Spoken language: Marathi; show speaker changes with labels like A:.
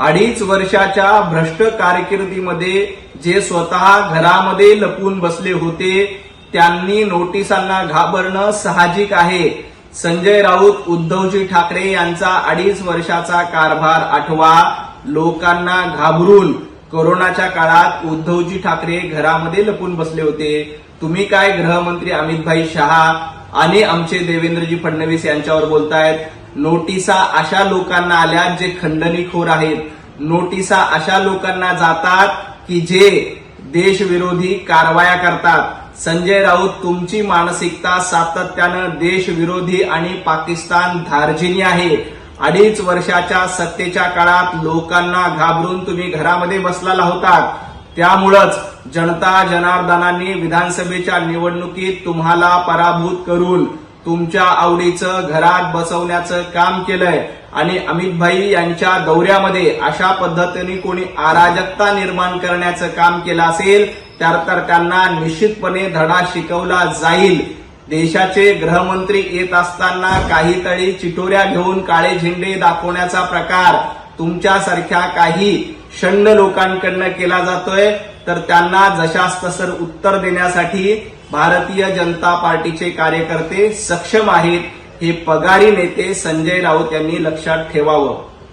A: 2.5 वर्षाच्या भ्रष्ट कारकिर्दीमध्ये जे स्वतः घरामध्ये लपून बसले होते त्यांनी नोटिसांना घाबरणं साहजिक आहे. संजय राऊत, उद्धवजी ठाकरे यांचा 2.5 वर्षाचा कारभार आठवा. लोकांना घाबरून कोरोनाच्या काळात उद्धवजी ठाकरे घरामध्ये लपून बसले होते. तुम्ही काय गृहमंत्री अमित शहा आणि आमचे देवेंद्रजी फडणवीस यांच्यावर बोलतायत. नोटिसा अशा लोकांना आल्या जे खंडणीखोर आहेत. नोटिसा अशा लोकांना जातात की जे देशविरोधी कारवाया करतात. संजय राऊत, तुमची मानसिकता सातत्यानं देशविरोधी आणि पाकिस्तान धार्जिनी आहे. 2.5 वर्षाच्या सत्तेच्या काळात लोकांना घाबरून तुम्ही घरामध्ये बसलेला होतात. त्यामुळंच जनता जनार्दनांनी विधानसभेच्या निवडणुकीत तुम्हाला पराभूत करून तुमच्या आवडीचं घरात बसवण्याचं काम केलंय. आणि अमित भाई यांच्या दौऱ्यामध्ये अशा पद्धतीने कोणी अराजकता निर्माण करण्याचं काम केलं असेल तर त्यांना निश्चितपणे धडा शिकवला जाईल. देशाचे गृहमंत्री येत असताना काहीतरी चिटोऱ्या घेऊन काळे झेंडे दाखवण्याचा प्रकार तुमच्यासारख्या काही षंड लोकांकडनं केला जातोय. तर त्यांना जशास तसं उत्तर देण्यासाठी भारतीय जनता पार्टीचे कार्यकर्ते सक्षम आहेत. हे पगारी नेते संजय राऊत यांनी लक्षात ठेवावं.